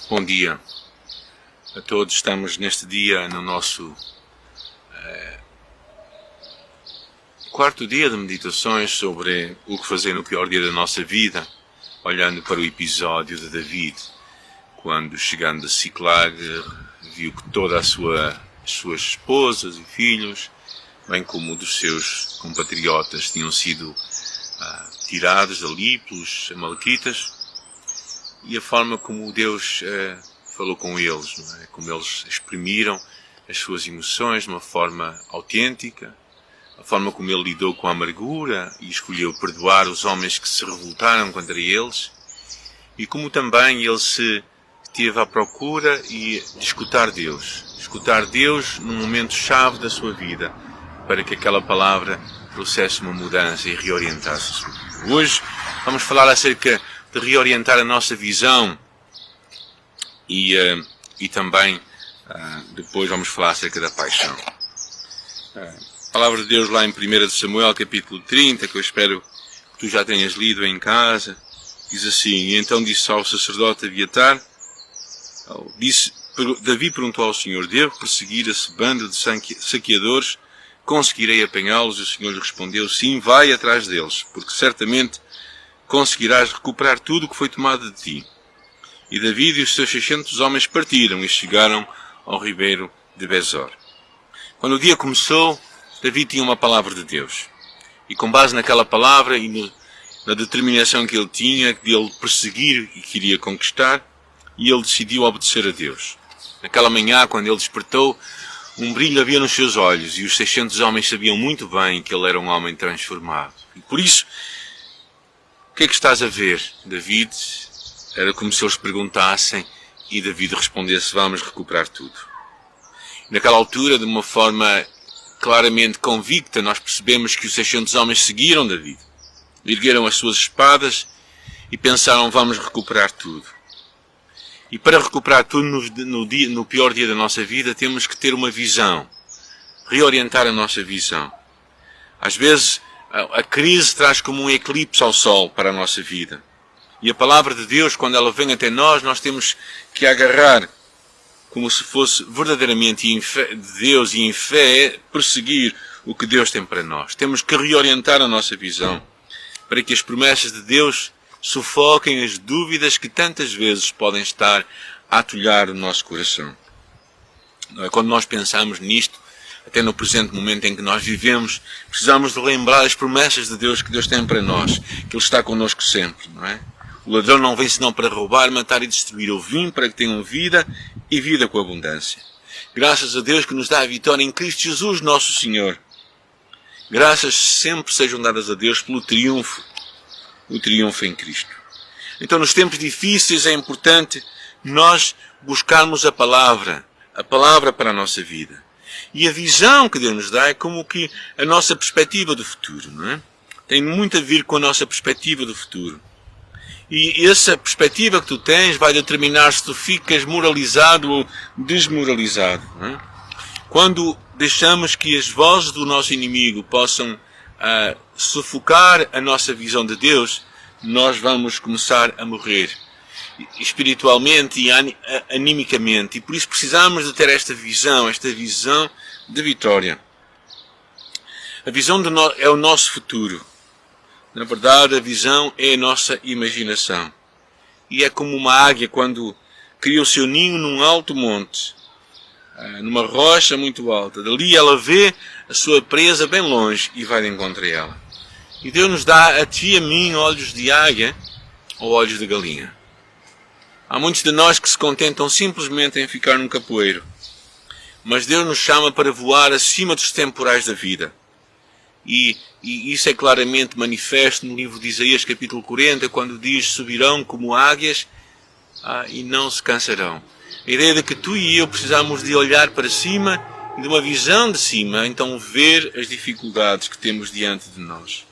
Bom dia a todos. Estamos neste dia no nosso quarto dia de meditações sobre o que fazer no pior dia da nossa vida, olhando para o episódio de David, quando, chegando a Ziclag, viu que todas as suas esposas e filhos, bem como dos seus compatriotas, tinham sido tirados ali pelos amalequitas, e a forma como Deus falou com eles, não é? Como eles exprimiram as suas emoções de uma forma autêntica, a forma como ele lidou com a amargura e escolheu perdoar os homens que se revoltaram contra eles, e como também ele se esteve à procura de escutar Deus num momento-chave da sua vida, para que aquela palavra trouxesse uma mudança e reorientasse a sua vida. Hoje vamos falar acerca de reorientar a nossa visão e também depois vamos falar acerca da paixão. A palavra de Deus lá em 1 Samuel capítulo 30, que eu espero que tu já tenhas lido em casa, diz assim: E então disse ao sacerdote Abiatar, Davi perguntou ao Senhor: devo perseguir esse bando de saqueadores? Conseguirei apanhá-los? E o Senhor lhe respondeu: sim, vai atrás deles, porque certamente conseguirás recuperar tudo o que foi tomado de ti. E Davi e os seus 600 homens partiram e chegaram ao ribeiro de Besor. Quando o dia começou, Davi tinha uma palavra de Deus. E com base naquela palavra e na determinação que ele tinha de ele perseguir e queria conquistar, e ele decidiu obedecer a Deus. Naquela manhã, quando ele despertou, um brilho havia nos seus olhos, e os 600 homens sabiam muito bem que ele era um homem transformado. E por isso, o que é que estás a ver, David? Era como se eles perguntassem e David respondesse: vamos recuperar tudo. Naquela altura, de uma forma claramente convicta, nós percebemos que os 600 homens seguiram David. Ergueram as suas espadas e pensaram: vamos recuperar tudo. E para recuperar tudo no pior dia da nossa vida, temos que ter uma visão. Reorientar a nossa visão. Às vezes, a crise traz como um eclipse ao sol para a nossa vida. E a palavra de Deus, quando ela vem até nós temos que agarrar como se fosse verdadeiramente de Deus e em fé perseguir o que Deus tem para nós. Temos que reorientar a nossa visão para que as promessas de Deus sufoquem as dúvidas que tantas vezes podem estar a atulhar o nosso coração. Quando nós pensamos nisto, até no presente momento em que nós vivemos, precisamos de lembrar as promessas de Deus que Deus tem para nós, que Ele está connosco sempre, não é? O ladrão não vem senão para roubar, matar e destruir. Eu vim para que tenham vida e vida com abundância. Graças a Deus que nos dá a vitória em Cristo Jesus, nosso Senhor. Graças sempre sejam dadas a Deus pelo triunfo, o triunfo em Cristo. Então, nos tempos difíceis é importante nós buscarmos a palavra para a nossa vida. E a visão que Deus nos dá é como que a nossa perspectiva do futuro, não é? Tem muito a ver com a nossa perspectiva do futuro. E essa perspectiva que tu tens vai determinar se tu ficas moralizado ou desmoralizado, não é? Quando deixamos que as vozes do nosso inimigo possam sufocar a nossa visão de Deus, nós vamos começar a morrer espiritualmente e animicamente. E por isso precisamos de ter esta visão de vitória. A visão é o nosso futuro. Na verdade, a visão é a nossa imaginação. E é como uma águia quando cria o seu ninho num alto monte, numa rocha muito alta. Dali ela vê a sua presa bem longe e vai de encontro a ela. E Deus nos dá a ti e a mim olhos de águia ou olhos de galinha. Há muitos de nós que se contentam simplesmente em ficar num capoeiro. Mas Deus nos chama para voar acima dos temporais da vida. E isso é claramente manifesto no livro de Isaías capítulo 40, quando diz: subirão como águias e não se cansarão. A ideia de que tu e eu precisamos de olhar para cima e de uma visão de cima, então ver as dificuldades que temos diante de nós.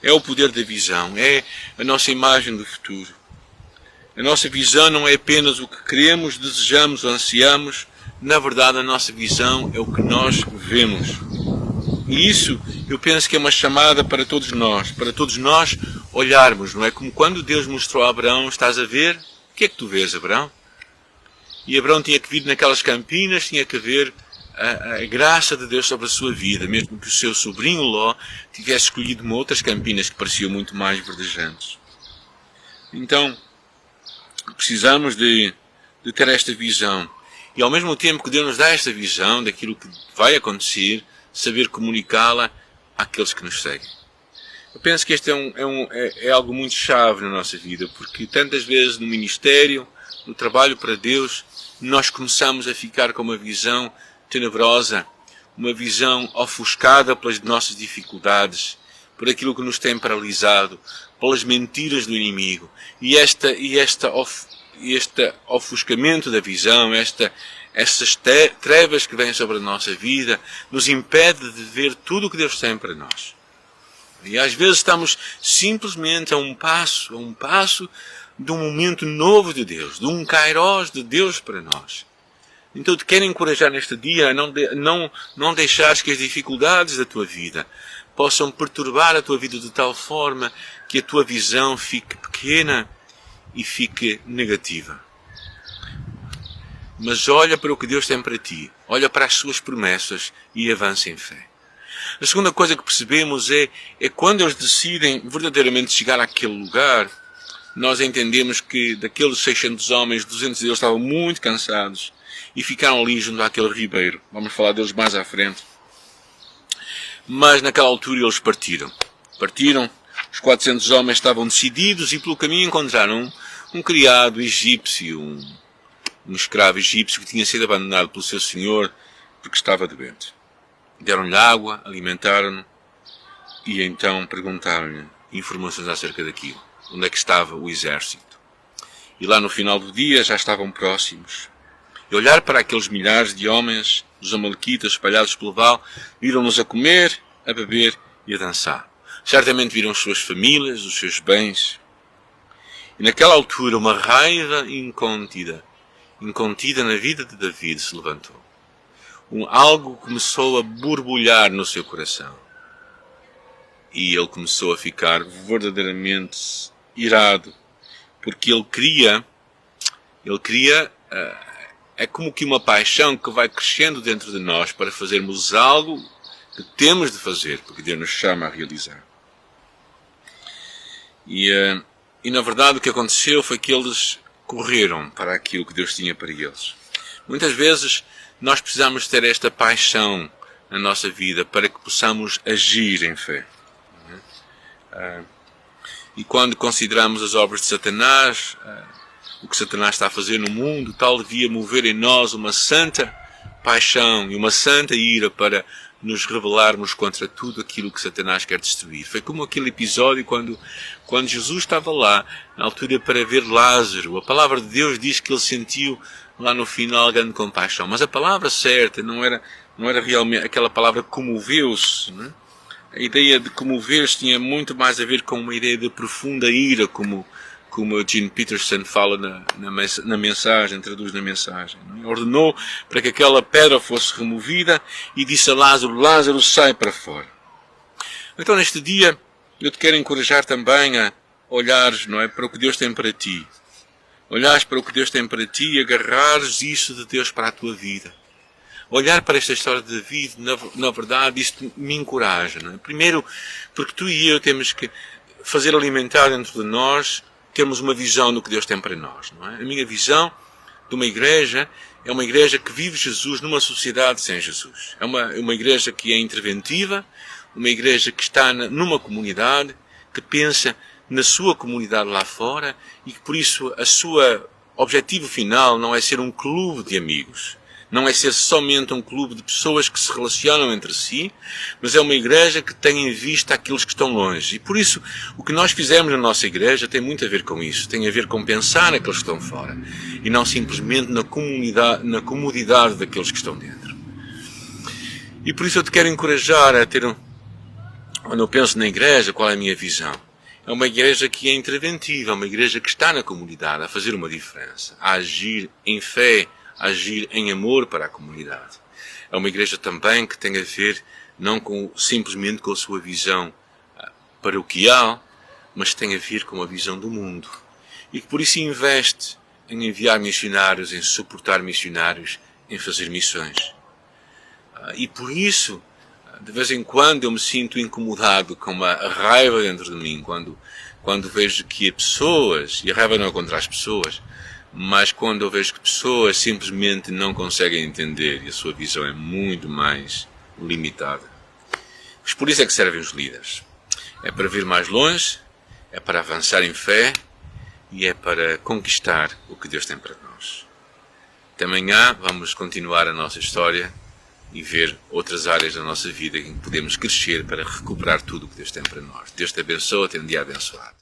É o poder da visão, é a nossa imagem do futuro. A nossa visão não é apenas o que queremos, desejamos ou ansiamos. Na verdade, a nossa visão é o que nós vemos. E isso, eu penso que é uma chamada para todos nós olharmos, não é? Como quando Deus mostrou a Abraão: estás a ver? O que é que tu vês, Abraão? E Abraão tinha que vir naquelas campinas, tinha que ver a graça de Deus sobre a sua vida, mesmo que o seu sobrinho Ló tivesse escolhido outras campinas que pareciam muito mais verdejantes. Então, precisamos de ter esta visão. E ao mesmo tempo que Deus nos dá esta visão daquilo que vai acontecer, saber comunicá-la àqueles que nos seguem. Eu penso que este é algo muito chave na nossa vida, porque tantas vezes no ministério, no trabalho para Deus, nós começamos a ficar com uma visão tenebrosa, uma visão ofuscada pelas nossas dificuldades, por aquilo que nos tem paralisado, pelas mentiras do inimigo. E este ofuscamento da visão, estas trevas que vêm sobre a nossa vida, nos impede de ver tudo o que Deus tem para nós. E às vezes estamos simplesmente a um passo de um momento novo de Deus, de um Kairos de Deus para nós. Então te quero encorajar neste dia a não deixares que as dificuldades da tua vida possam perturbar a tua vida de tal forma que a tua visão fique pequena e fique negativa. Mas olha para o que Deus tem para ti, olha para as suas promessas e avança em fé. A segunda coisa que percebemos é quando eles decidem verdadeiramente chegar àquele lugar, nós entendemos que daqueles 600 homens, 200 deles estavam muito cansados e ficaram ali junto àquele ribeiro. Vamos falar deles mais à frente. Mas naquela altura eles partiram. Os 400 homens estavam decididos e pelo caminho encontraram um criado egípcio, um escravo egípcio que tinha sido abandonado pelo seu senhor porque estava doente. Deram-lhe água, alimentaram-no e então perguntaram-lhe informações acerca daquilo. Onde é que estava o exército? E lá no final do dia já estavam próximos. E olhar para aqueles milhares de homens dos amalequitas espalhados pelo vale, viram-nos a comer, a beber e a dançar. Certamente viram as suas famílias, os seus bens. E naquela altura uma raiva incontida na vida de David se levantou. Algo começou a borbulhar no seu coração. E ele começou a ficar verdadeiramente irado. Porque ele queria, é como que uma paixão que vai crescendo dentro de nós para fazermos algo que temos de fazer, porque Deus nos chama a realizar. E na verdade o que aconteceu foi que eles correram para aquilo que Deus tinha para eles. Muitas vezes nós precisamos ter esta paixão na nossa vida para que possamos agir em fé. E quando consideramos as obras de Satanás, o que Satanás está a fazer no mundo, tal devia mover em nós uma santa paixão e uma santa ira para nos rebelarmos contra tudo aquilo que Satanás quer destruir. Foi como aquele episódio quando Jesus estava lá, na altura para ver Lázaro. A palavra de Deus diz que ele sentiu lá no final grande compaixão. Mas a palavra certa não era realmente aquela palavra comoveu-se, não é? A ideia de comover-se tinha muito mais a ver com uma ideia de profunda ira, como Gene Peterson fala na mensagem, traduz na mensagem. Não é? Ordenou para que aquela pedra fosse removida e disse a Lázaro, Lázaro, sai para fora. Então neste dia eu te quero encorajar também a olhares, não é, para o que Deus tem para ti. Olhares para o que Deus tem para ti e agarrares isso de Deus para a tua vida. Olhar para esta história de David, na verdade, isto me encoraja. Não é? Primeiro, porque tu e eu temos que fazer alimentar dentro de nós, temos uma visão do que Deus tem para nós. Não é? A minha visão de uma igreja é uma igreja que vive Jesus numa sociedade sem Jesus. É uma igreja que é interventiva, uma igreja que está numa comunidade, que pensa na sua comunidade lá fora e que por isso o seu objetivo final não é ser um clube de amigos. Não é ser somente um clube de pessoas que se relacionam entre si, mas é uma igreja que tem em vista aqueles que estão longe. E por isso, o que nós fizemos na nossa igreja tem muito a ver com isso. Tem a ver com pensar naqueles que estão fora. E não simplesmente na comodidade daqueles que estão dentro. E por isso eu te quero encorajar a ter quando eu penso na igreja, qual é a minha visão? É uma igreja que é interventiva, uma igreja que está na comunidade a fazer uma diferença, a agir em fé, agir em amor para a comunidade. É uma igreja também que tem a ver não simplesmente com a sua visão paroquial, mas tem a ver com a visão do mundo. E que por isso investe em enviar missionários, em suportar missionários, em fazer missões. E por isso, de vez em quando eu me sinto incomodado com uma raiva dentro de mim, quando vejo que pessoas, e a raiva não é contra as pessoas, mas quando eu vejo que pessoas simplesmente não conseguem entender e a sua visão é muito mais limitada. Mas por isso é que servem os líderes. É para vir mais longe, é para avançar em fé e é para conquistar o que Deus tem para nós. Até amanhã vamos continuar a nossa história e ver outras áreas da nossa vida em que podemos crescer para recuperar tudo o que Deus tem para nós. Deus te abençoe, tenha um dia abençoado.